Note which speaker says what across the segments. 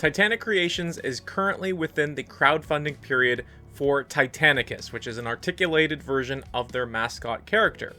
Speaker 1: Titanic Creations is currently within the crowdfunding period for Titanicus, which is an articulated version of their mascot character.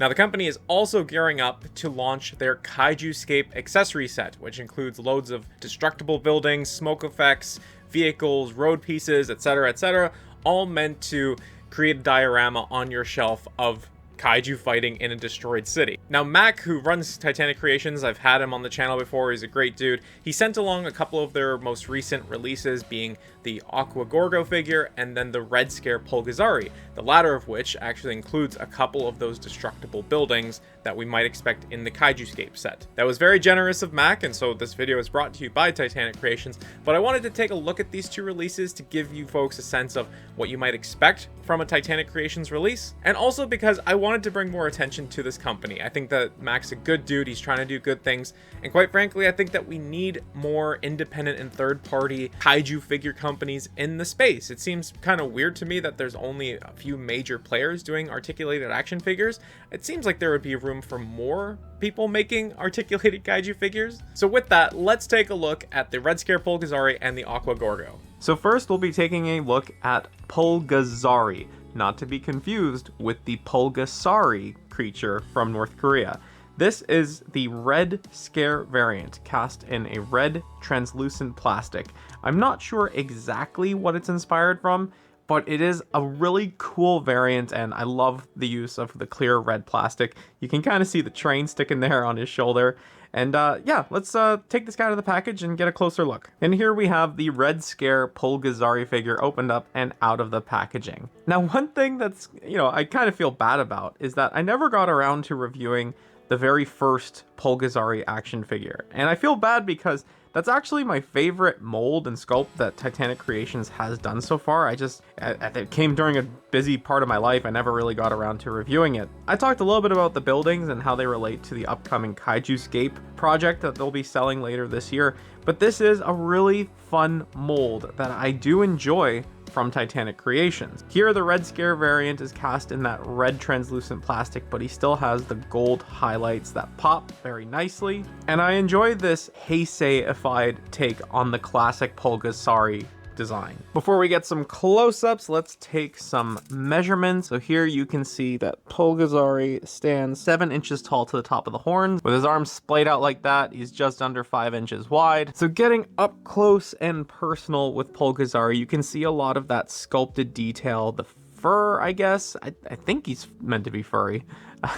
Speaker 1: Now, the company is also gearing up to launch their KaijuScape accessory set, which includes loads of destructible buildings, smoke effects, vehicles, road pieces, etc., all meant to create a diorama on your shelf of kaiju fighting in a destroyed city. Now, Mac, who runs Titanic Creations, I've had him on the channel before, he's a great dude. He sent along a couple of their most recent releases, being the Aqua Gorgo figure and then the Red Scare Pulgazary, the latter of which actually includes a couple of those destructible buildings that we might expect in the KaijuScape set. That was very generous of Mac, and so this video is brought to you by Titanic Creations, but I wanted to take a look at these two releases to give you folks a sense of what you might expect from a Titanic Creations release, and also because I wanted to bring more attention to this company. I think that Mac's a good dude, he's trying to do good things, and quite frankly, I think that we need more independent and third-party kaiju figure companies in the space. It seems kind of weird to me that there's only a few major players doing articulated action figures. It seems like there would be room for more people making articulated kaiju figures. So with that, let's take a look at the Red Scare Pulgazary and the Aqua Gorgo. So first, we'll be taking a look at Pulgazary, not to be confused with the Pulgasari creature from North Korea. This is the Red Scare variant, cast in a red translucent plastic. I'm not sure exactly what it's inspired from, but it is a really cool variant, and I love the use of the clear red plastic. You can kind of see the train sticking there on his shoulder. And yeah, let's take this guy out of the package and get a closer look. And here we have the Red Scare Pulgazary figure opened up and out of the packaging. Now, one thing that's, I kind of feel bad about is that I never got around to reviewing the very first Pulgazary action figure. And I feel bad because that's actually my favorite mold and sculpt that Titanic Creations has done so far. It came during a busy part of my life. I never really got around to reviewing it. I talked a little bit about the buildings and how they relate to the upcoming KaijuScape project that they'll be selling later this year. But this is a really fun mold that I do enjoy from Titanic Creations. Here, the Red Scare variant is cast in that red translucent plastic, but he still has the gold highlights that pop very nicely. And I enjoy this Heisei-ified take on the classic Pulgasari design. Before we get some close-ups, let's take some measurements. So here you can see that Pulgazary stands 7 inches tall to the top of the horns. With his arms splayed out like that, he's just under 5 inches wide. So getting up close and personal with Pulgazary, you can see a lot of that sculpted detail, the fur, I guess. I think he's meant to be furry,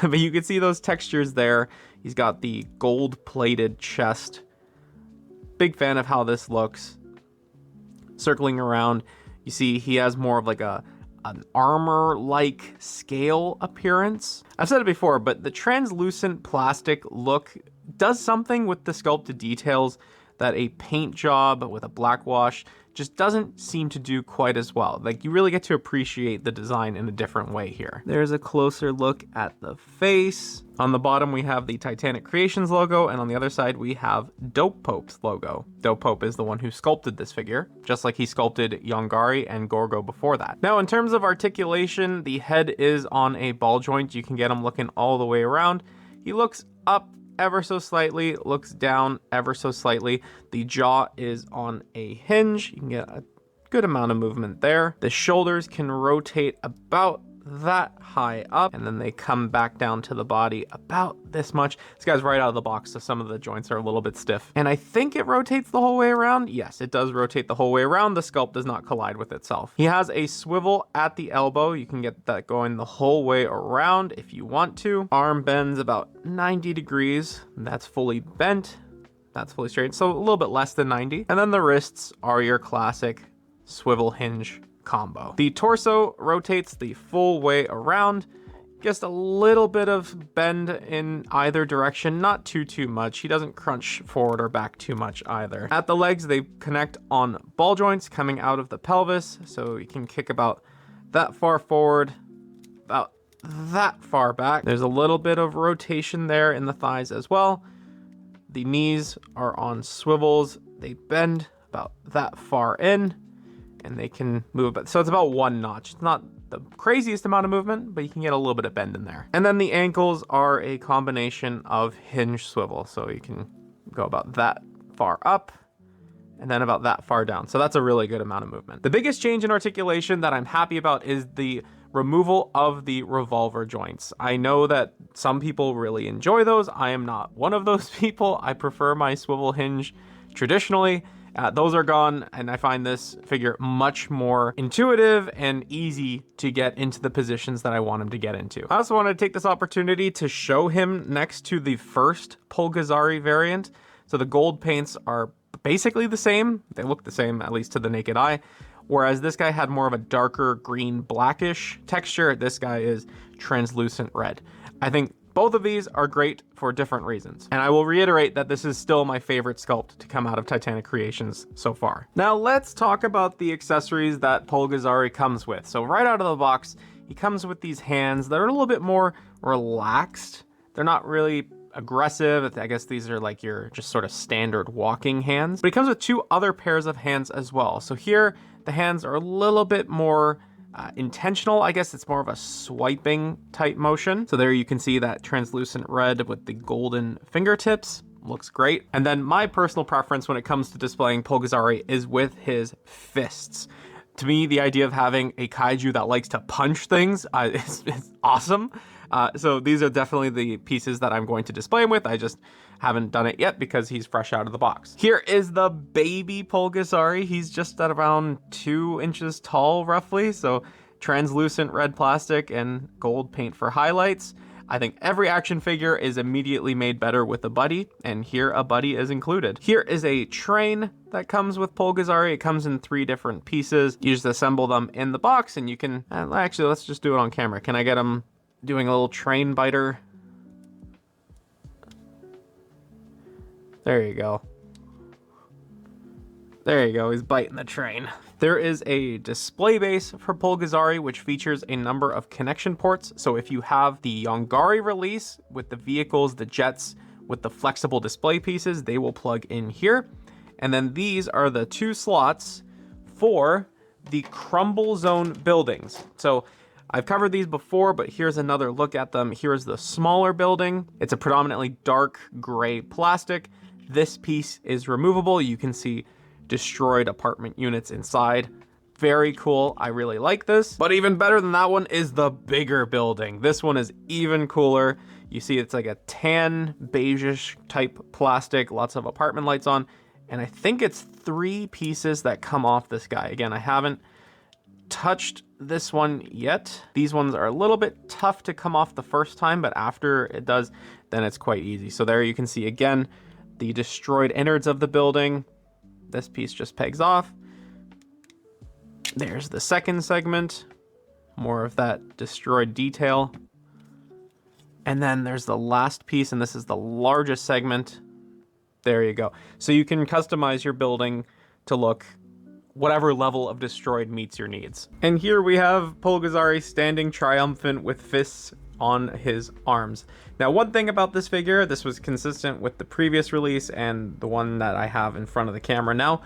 Speaker 1: but you can see those textures there. He's got the gold-plated chest. Big fan of how this looks. Circling around, you see he has more of like an armor-like scale appearance. I've said it before, but the translucent plastic look does something with the sculpted details that a paint job with a black wash just doesn't seem to do quite as well. Like, you really get to appreciate the design in a different way here. There's a closer look at the face. On the bottom, we have the Titanic Creations logo, and on the other side, we have Dope Pope's logo. Dope Pope is the one who sculpted this figure, just like he sculpted Yongari and Gorgo before that. Now, in terms of articulation, the head is on a ball joint. You can get him looking all the way around. He looks up ever so slightly, looks down ever so slightly. The jaw is on a hinge. You can get a good amount of movement there. The shoulders can rotate about that high up, and then they come back down to the body about this much. This guy's right out of the box, so some of the joints are a little bit stiff. And I think it rotates the whole way around. Yes, it does rotate the whole way around. The sculpt does not collide with itself. He has a swivel at the elbow. You can get that going the whole way around if you want to. Arm bends about 90 degrees. That's fully bent. That's fully straight. So a little bit less than 90. And then the wrists are your classic swivel hinge combo. The torso rotates the full way around. Just a little bit of bend in either direction, not too much. He doesn't crunch forward or back too much either. At the legs, they connect on ball joints coming out of the pelvis, so you can kick about that far forward, about that far back. There's a little bit of rotation there in the thighs as well. The knees are on swivels. They bend about that far in, and they can move, so it's about 1 notch. It's not the craziest amount of movement, but you can get a little bit of bend in there. And then the ankles are a combination of hinge swivel, so you can go about that far up
Speaker 2: and then about that far down. So that's a really good amount of movement. The biggest change in articulation that I'm happy about is the removal of the revolver joints. I know that some people really enjoy those. I am not one of those people. I prefer my swivel hinge traditionally. Those are gone, and I find this figure much more intuitive and easy to get into the positions that I want him to get into. I also want to take this opportunity to show him next to the first Pulgazary variant. So the gold paints are basically the same. They look the same, at least to the naked eye. Whereas this guy had more of a darker green blackish texture. This guy is translucent red. I think both of these are great for different reasons. And I will reiterate that this is still my favorite sculpt to come out of Titanic Creations so far. Now let's talk about the accessories that Pulgazary comes with. So right out of the box, he comes with these hands that are a little bit more relaxed. They're not really aggressive. I guess these are like your just sort of standard walking hands. But he comes with two other pairs of hands as well. So here, the hands are a little bit more intentional. I guess it's more of a swiping type motion. So there you can see that translucent red with the golden fingertips. Looks great. And then my personal preference when it comes to displaying Pulgazary is with his fists. To me, the idea of having a kaiju that likes to punch things is awesome. So these are definitely the pieces that I'm going to display him with. I just haven't done it yet because he's fresh out of the box. Here is the baby Pulgazary. He's just at around 2 inches tall, roughly. So translucent red plastic and gold paint for highlights. I think every action figure is immediately made better with a buddy, and here a buddy is included. Here is a train that comes with Pulgazary. It comes in 3 different pieces. You just assemble them in the box, and you can, actually, let's just do it on camera. Can I get him doing a little train biter? There you go. There you go, he's biting the train. There is a display base for Pulgazary, which features a number of connection ports. So if you have the Yongari release with the vehicles, the jets, with the flexible display pieces, they will plug in here. And then these are the 2 slots for the crumble zone buildings. So I've covered these before, but here's another look at them. Here's the smaller building. It's a predominantly dark gray plastic. This piece is removable. You can see destroyed apartment units inside. Very cool. I really like this. But even better than that one is the bigger building. This one is even cooler. You see it's like a tan beige-ish type plastic, lots of apartment lights on. And I think it's 3 pieces that come off this guy. Again, I haven't touched this one yet. These ones are a little bit tough to come off the first time, but after it does, then it's quite easy. So there you can see again, the destroyed innards of the building. This piece just pegs off. There's the second segment, more of that destroyed detail. And then there's the last piece, and this is the largest segment. There you go. So you can customize your building to look whatever level of destroyed meets your needs. And here we have Pulgazary standing triumphant with fists on his arms. Now, one thing about this figure, this was consistent with the previous release and the one that I have in front of the camera now,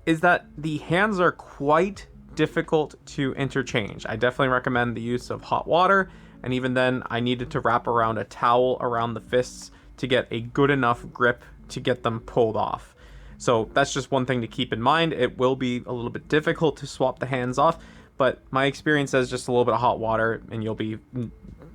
Speaker 2: is that the hands are quite difficult to interchange. I definitely recommend the use of hot water, and even then I needed to wrap around a towel around the fists to get a good enough grip to get them pulled off. So that's just one thing to keep in mind. It will be a little bit difficult to swap the hands off, but my experience says just a little bit of hot water and you'll be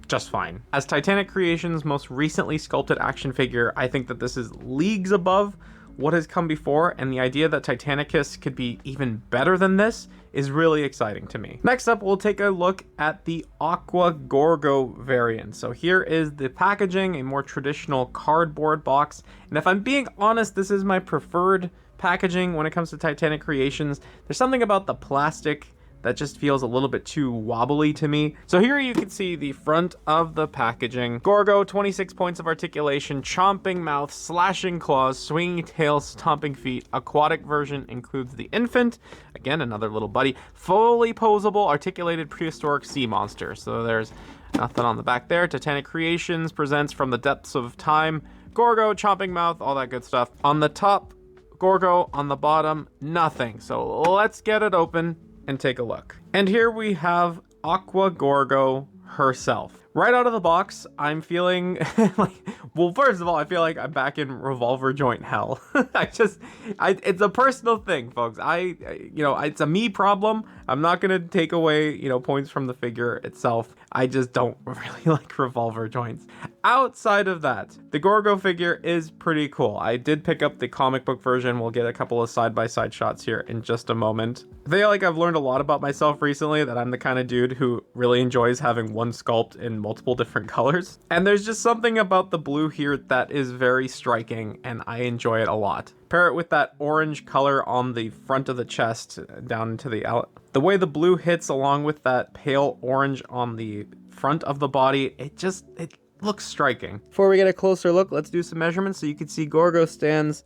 Speaker 2: just fine. As Titanic Creations' most recently sculpted action figure, I think that this is leagues above what has come before, and the idea that Titanicus could be even better than this is really exciting to me. Next up, we'll take a look at the Aqua Gorgo variant. So here is the packaging, a more traditional cardboard box, and if I'm being honest, this is my preferred packaging when it comes to Titanic Creations. There's something about the plastic that just feels a little bit too wobbly to me. So here you can see the front of the packaging. Gorgo, 26 points of articulation, chomping mouth, slashing claws, swinging tail, stomping feet. Aquatic version includes the infant, again, another little buddy. Fully posable, articulated prehistoric sea monster. So there's nothing on the back there. Titanic Creations presents from the depths of time. Gorgo, chomping mouth, all that good stuff. On the top, Gorgo. On the bottom, nothing. So let's get it open and take a look. And here we have Aqua Gorgo herself. Right out of the box, I'm feeling like, well, first of all, I feel like I'm back in revolver joint hell. It's a personal thing, folks. It's a me problem. I'm not going to take away, points from the figure itself. I just don't really like revolver joints. Outside of that, the Gorgo figure is pretty cool. I did pick up the comic book version. We'll get a couple of side-by-side shots here in just a moment. I feel like I've learned a lot about myself recently, that I'm the kind of dude who really enjoys having one sculpt in multiple different colors. And there's just something about the blue here that is very striking, and I enjoy it a lot. Pair it with that orange color on the front of the chest down into the way the blue hits along with that pale orange on the front of the body, it looks striking. Before we get a closer look, let's do some measurements. So you can see Gorgo stands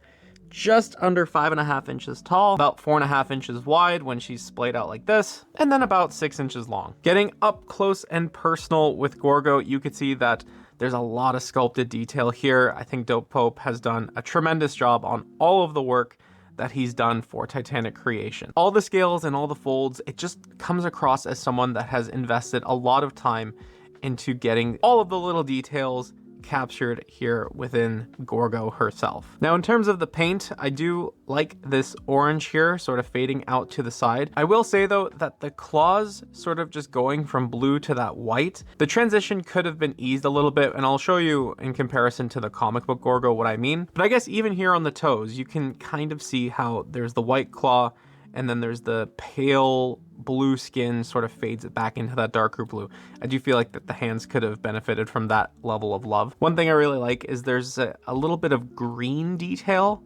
Speaker 2: just under 5.5 inches tall, about 4.5 inches wide when she's splayed out like this, and then about 6 inches long. Getting up close and personal with Gorgo, you can see that there's a lot of sculpted detail here. I think Dope Pope has done a tremendous job on all of the work that he's done for Titanic creation. All the scales and all the folds, it just comes across as someone that has invested a lot of time into getting all of the little details captured here within Gorgo herself. Now, in terms of the paint, I do like this orange here sort of fading out to the side. I will say though that the claws sort of just going from blue to that white, the transition could have been eased a little bit, and I'll show you in comparison to the comic book Gorgo what I mean. But I guess even here on the toes, you can kind of see how there's the white claw and then there's the pale blue skin sort of fades it back into that darker blue. I do feel like that the hands could have benefited from that level of love. One thing I really like is there's a little bit of green detail.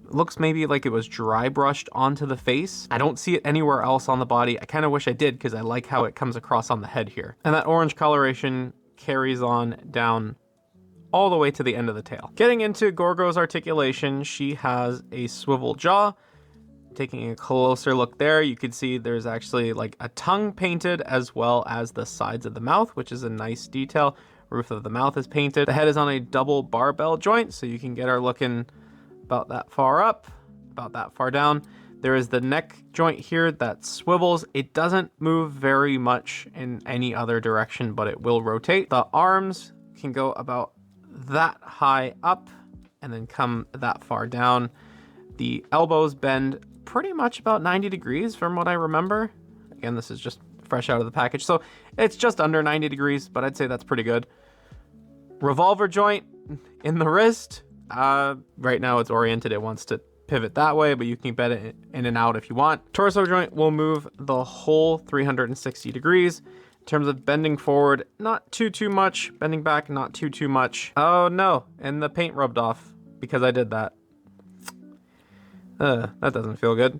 Speaker 2: Looks maybe like it was dry brushed onto the face. I don't see it anywhere else on the body. I kind of wish I did, because I like how it comes across on the head here. And that orange coloration carries on down all the way to the end of the tail. Getting into Gorgo's articulation, she has a swivel jaw. Taking a closer look there, you can see there's actually like a tongue painted, as well as the sides of the mouth, which is a nice detail. Roof of the mouth is painted. The head is on a double barbell joint, so you can get her looking about that far up, about that far down. There is the neck joint here that swivels. It doesn't move very much in any other direction, but it will rotate. The arms can go about that high up and then come that far down. The elbows bend pretty much about 90 degrees from what I remember. Again, this is just fresh out of the package, so it's just under 90 degrees, but I'd say that's pretty good. Revolver joint in the wrist. Right now it's oriented, it wants to pivot that way, but you can bend it in and out if you want. Torso joint will move the whole 360 degrees. In terms of bending forward, not too much. Bending back, not too much. Oh no, and the paint rubbed off because I did that. That doesn't feel good.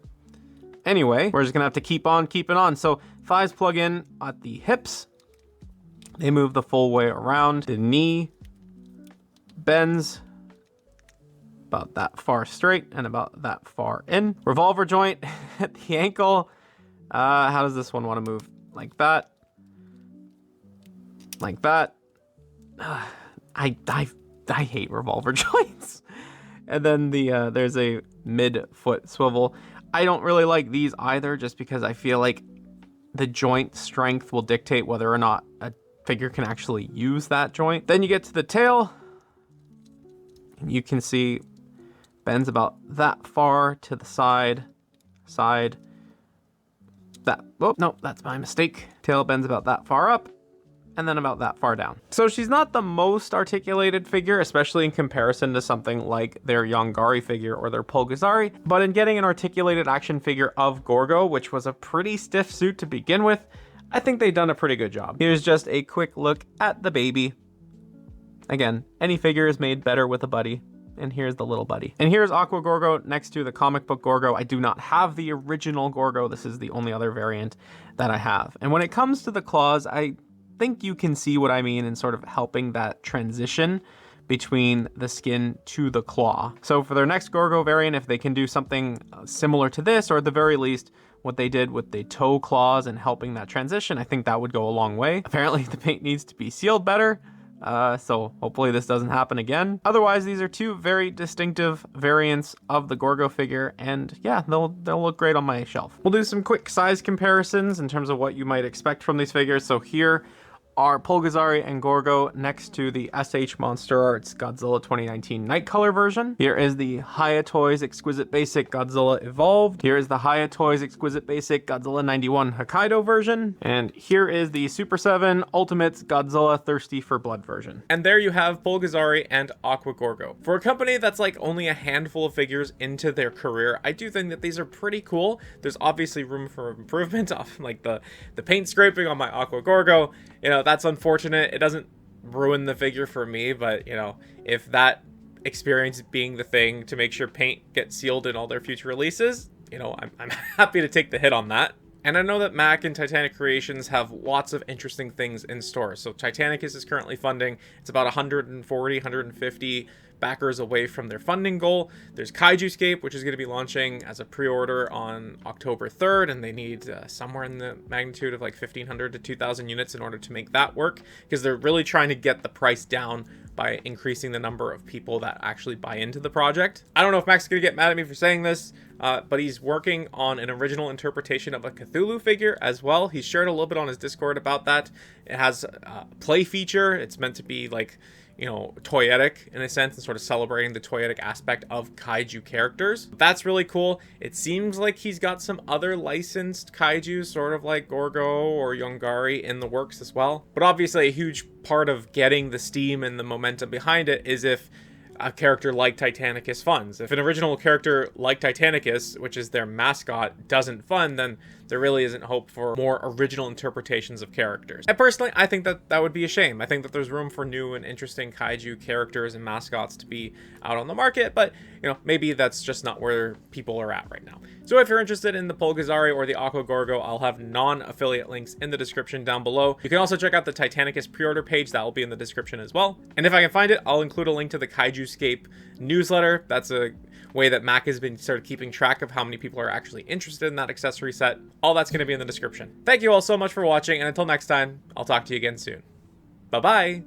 Speaker 2: Anyway, we're just gonna have to keep on keeping on. So thighs plug in at the hips. They move the full way around. The knee bends about that far straight and about that far in. Revolver joint at the ankle. How does this one want to move? Like that. Like that. I hate revolver joints. And then there's a mid-foot swivel. I don't really like these either, just because I feel like the joint strength will dictate whether or not a figure can actually use that joint. Then you get to the tail, and you can see bends about that far to the side. Oh, no, that's my mistake. Tail bends about that far up, and then about that far down. So she's not the most articulated figure, especially in comparison to something like their Yongari figure or their Pulgazary, but in getting an articulated action figure of Gorgo, which was a pretty stiff suit to begin with, I think they've done a pretty good job. Here's just a quick look at the baby. Again, any figure is made better with a buddy. And here's the little buddy. And here's Aqua Gorgo next to the comic book Gorgo. I do not have the original Gorgo. This is the only other variant that I have. And when it comes to the claws, I think you can see what I mean in sort of helping that transition between the skin to the claw. So for their next Gorgo variant, if they can do something similar to this, or at the very least what they did with the toe claws and helping that transition, I think that would go a long way. Apparently the paint needs to be sealed better, so hopefully this doesn't happen again. Otherwise, these are two very distinctive variants of the Gorgo figure, and yeah, they'll look great on my shelf. We'll do some quick size comparisons in terms of what you might expect from these figures. So here are Pulgazary and Gorgo next to the SH Monster Arts Godzilla 2019 Night Color version. Here is the Hiya Toys Exquisite Basic Godzilla Evolved. Here is the Hiya Toys Exquisite Basic Godzilla 91 Hokkaido version. And here is the Super 7 Ultimates Godzilla Thirsty for Blood version.
Speaker 1: And there you have Pulgazary and Aqua Gorgo. For a company that's like only a handful of figures into their career, I do think that these are pretty cool. There's obviously room for improvement off like the paint scraping on my Aqua Gorgo. You know, that's unfortunate. It doesn't ruin the figure for me, but you know, if that experience being the thing to make sure paint gets sealed in all their future releases, you know, I'm happy to take the hit on that. And I know that Mac and Titanic Creations have lots of interesting things in store. So Titanic is currently funding. It's about 140, 150 backers away from their funding goal. There's KaijuScape, which is going to be launching as a pre-order on October 3rd, and they need somewhere in the magnitude of like 1,500 to 2,000 units in order to make that work, because they're really trying to get the price down by increasing the number of people that actually buy into the project. I don't know if Mac's going to get mad at me for saying this, but he's working on an original interpretation of a Cthulhu figure as well. He shared a little bit on his Discord about that. It has a play feature. It's meant to be like, you know, toyetic in a sense, and sort of celebrating the toyetic aspect of kaiju characters. That's really cool. It seems like he's got some other licensed kaiju, sort of like Gorgo or Yongari, in the works as well. But obviously a huge part of getting the steam and the momentum behind it is if a character like Titanicus funds. If an original character like Titanicus, which is their mascot, doesn't fund, then there really isn't hope for more original interpretations of characters. And personally, I think that that would be a shame. I think that there's room for new and interesting kaiju characters and mascots to be out on the market, but you know, maybe that's just not where people are at right now. So if you're interested in the Pulgazary or the Aqua Gorgo, I'll have non-affiliate links in the description down below. You can also check out the Titanicus pre-order page. That will be in the description as well. And if I can find it, I'll include a link to the KaijuScape newsletter. That's a way that Mac has been sort of keeping track of how many people are actually interested in that accessory set. All that's going to be in the description. Thank you all so much for watching, and until next time, I'll talk to you again soon. Bye-bye!